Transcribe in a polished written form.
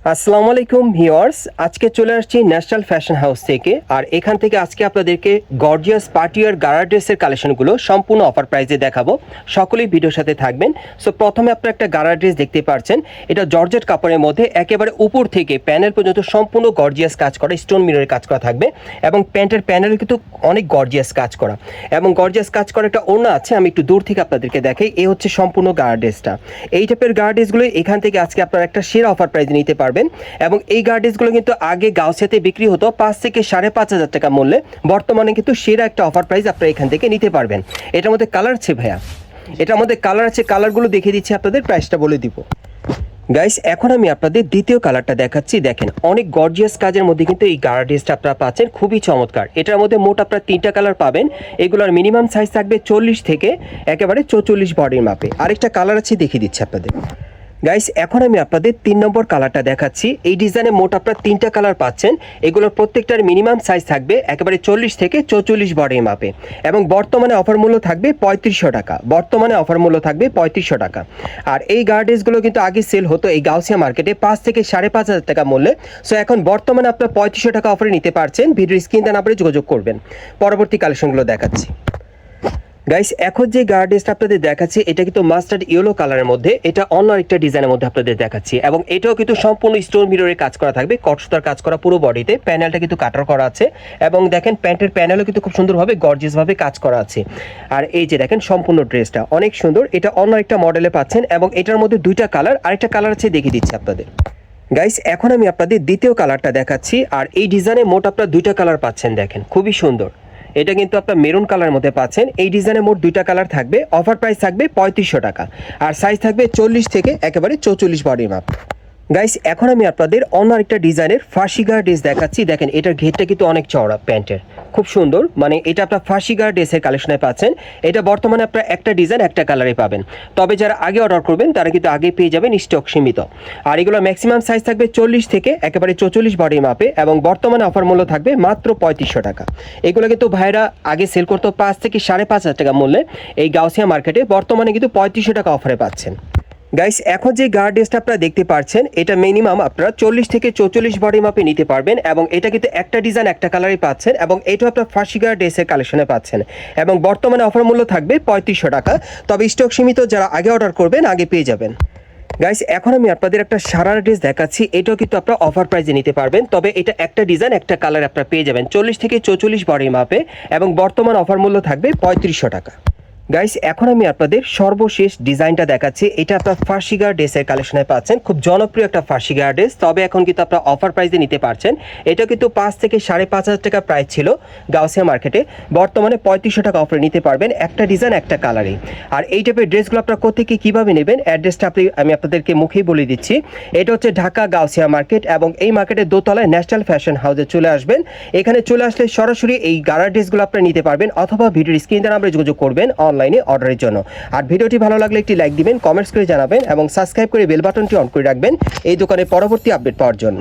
আসসালামু আলাইকুম ভিউয়ার্স, আজকে চলে আসছি ন্যাশনাল ফ্যাশন হাউস থেকে। আর এখান থেকে আজকে আপনাদেরকে গর্জিয়াস পার্টি আর গারা ড্রেসের কালেকশনগুলো সম্পূর্ণ অফার প্রাইসে দেখাবো। সকলেই ভিডিওর সাথে থাকবেন। সো প্রথমে আপনারা একটা গারা ড্রেস দেখতে পাচ্ছেন, এটা জর্জেট কাপড়ের মধ্যে একেবারে উপর থেকে প্যানেল পর্যন্ত সম্পূর্ণ গর্জিয়াস কাজ করা, স্টোন মিররের কাজ করা থাকবে এবং প্যান্টের প্যানেল কিন্তু অনেক গর্জিয়াস কাজ করা এবং গর্জিয়াস কাজ করা একটা ওড়না আছে। আমি একটু দূর থেকে আপনাদেরকে দেখাই, এই হচ্ছে সম্পূর্ণ গারা ড্রেসটা। এই টাইপের গারা ড্রেসগুলো এখান থেকে আজকে আপনারা একটা সেরা অফার প্রাইসে নিতে পারবেন। এবং এই গার্ডেসগুলো কিন্তু আগে গাউসিয়াতে বিক্রি হতো 5 থেকে 5,500 টাকা মূল্যে, বর্তমানে কিন্তু সেরা একটা অফার প্রাইস আপনারা এখান থেকে নিতে পারবেন। এটার মধ্যে কালার আছে ভাইয়া, এটার মধ্যে কালার আছে, কালারগুলো দেখিয়ে দিচ্ছি, আপনাদের প্রাইসটা বলে দিব। গাইস, এখন আমি আপনাদের দ্বিতীয় কালারটা দেখাচ্ছি। দেখেন, অনেক গর্জিয়াস কাজের মধ্যে কিন্তু এই গারা ড্রেসটা আপনারা পাচ্ছেন, খুবই চমৎকার। এটার মধ্যে মোট আপনারা 3টা কালার পাবেন। এগুলোর মিনিমাম সাইজ থাকবে 40 থেকে একেবারে 44 বডির মাপে। আরেকটা কালার আছে, দেখিয়ে দিচ্ছি আপনাদের। গাইস, এখন আমি আপনাদের 3 নম্বর কালারটা দেখাচ্ছি। এই ডিজাইনে মোট আপনারা 3টা কালার পাচ্ছেন। এগুলোর প্রত্যেকটার মিনিমাম সাইজ থাকবে একেবারে 40 থেকে 44 বডির মাপে এবং বর্তমানে অফার মূল্য থাকবে 3500 টাকা। বর্তমানে অফার মূল্য থাকবে 3500 টাকা। আর এই গার্ডেসগুলো কিন্তু আগে সেল হতো এই গাউসিয়া মার্কেটে 5 থেকে 5,500 টাকা মূল্যে। সো এখন বর্তমানে আপনারা 3500 টাকা অফারে নিতে পারছেন। ভিডিওর স্ক্রিন দেন, আপনারা যোগাযোগ করবেন। পরবর্তী কালেকশনগুলো দেখাচ্ছি। গাইস, এখন যে গারা ড্রেসটা আপনাদের দেখাচ্ছি, এটা কিন্তু মাস্টার্ড ইয়েলো কালারের মধ্যে, এটা অন্য একটা ডিজাইনের মধ্যে আপনাদের দেখাচ্ছি এবং এটাও কিন্তু সম্পূর্ণ স্টোন মিররের কাজ করা থাকবে, কট সুতার কাজ করা পুরো বডিতে। প্যানেলটা কিন্তু কাটার করা আছে এবং দেখেন প্যান্টের প্যানেলও কিন্তু খুব সুন্দরভাবে গর্জিয়াসভাবে কাজ করা আছে। আর এই যে দেখেন সম্পূর্ণ ড্রেসটা অনেক সুন্দর, এটা অন্য একটা মডেলে পাচ্ছেন এবং এটার মধ্যে 2টা কালার, আরেকটা কালার আছে, দেখিয়ে দিচ্ছি আপনাদের। গাইস, এখন আমি আপনাদের দ্বিতীয় কালারটা দেখাচ্ছি। আর এই ডিজাইনে মোট আপনারা 2টা কালার পাচ্ছেন, দেখেন খুবই সুন্দর। এটা কিন্তু আপনার মেরুন কালারের মধ্যে পাচ্ছেন। এই ডিজাইনে মোট 2টা কালার থাকবে। অফার প্রাইস থাকবে 3500 টাকা আর সাইজ থাকবে 40 থেকে একেবারে 44 বডি মাপ। গাইস, এখন আমি আপনাদের অন্য আরেকটা ডিজাইনের ফার্সি গারা ড্রেস দেখাচ্ছি। দেখেন, এটার ঘেরটা কিন্তু অনেক চওড়া, প্যান্টের খুব সুন্দর, মানে এটা আপনার ফার্সি গারা ড্রেসের কালেকশনে পাচ্ছেন। এটা বর্তমানে আপনার একটা ডিজাইন একটা কালারে পাবেন, তবে যারা আগে অর্ডার করবেন তারা কিন্তু আগে পেয়ে যাবেন, স্টক সীমিত। আর এগুলো ম্যাক্সিমাম সাইজ থাকবে 40 থেকে একেবারে 44 বডি মাপে এবং বর্তমানে অফার মূল্য থাকবে মাত্র 3500 টাকা। এগুলো কিন্তু ভাইরা আগে সেল করতো 5 থেকে 5,500 টাকা মূল্যে এই গাউসিয়া মার্কেটে, বর্তমানে কিন্তু 3500 টাকা অফারে পাচ্ছেন। গাইস, এখন যে গার্ড ড্রেসটা আপনারা দেখতে পাচ্ছেন, এটা মিনিমাম আপনারা 40 থেকে 44 বডি মাপে নিতে পারবেন এবং এটা কিন্তু একটা ডিজাইন একটা কালারই পাচ্ছেন এবং এটাও আপনার ফার্সি গার্ড ড্রেসের কালেকশনে পাচ্ছেন এবং বর্তমানে অফার মূল্য থাকবে 3500 টাকা, তবে স্টক সীমিত, যারা আগে অর্ডার করবেন আগে পেয়ে যাবেন। গাইস, এখন আমি আপনাদের একটা সারারা ড্রেস দেখাচ্ছি। এটাও কিন্তু আপনারা অফার প্রাইসে নিতে পারবেন, তবে এটা একটা ডিজাইন একটা কালার আপনারা পেয়ে যাবেন 40 থেকে 44 বডি মাপে এবং বর্তমান অফার মূল্য থাকবে 3500 টাকা। গাইস, এখন আমি আপনাদের সর্বশেষ ডিজাইনটা দেখাচ্ছি। এটা আপনার ফার্সি গারা ড্রেসের কালেকশনে পাচ্ছেন, খুব জনপ্রিয় একটা ফার্সি গারা ড্রেস, তবে এখন কিন্তু আপনারা অফার প্রাইসে নিতে পারছেন। এটা কিন্তু 5 থেকে 5,500 টাকা প্রাইস ছিল গাউসিয়া মার্কেটে, বর্তমানে 3500 টাকা অফারে নিতে পারবেন, একটা ডিজাইন একটা কালারে। আর এই টাইপের ড্রেসগুলো আপনারা কোথেকে কীভাবে নেবেন, অ্যাড্রেসটা আমি আপনাদেরকে মুখেই বলে দিচ্ছি। এটা হচ্ছে ঢাকা গাউসিয়া মার্কেট এবং এই মার্কেটের দোতলায় ন্যাশনাল ফ্যাশন হাউসে চলে আসবেন। এখানে চলে আসলে সরাসরি এই গারা ড্রেসগুলো আপনারা নিতে পারবেন অথবা ভিডিওর স্ক্রিন দ্বারা আমরা যোগাযোগ করবেন অনলাইনে অর্ডারের জন্য। আর ভিডিওটি ভালো লাগলে একটি লাইক দিবেন, কমেন্টস করে জানাবেন এবং সাবস্ক্রাইব করে বেল বাটনটি অন করে রাখবেন এই দোকানের পরবর্তী আপডেট পাওয়ার জন্য।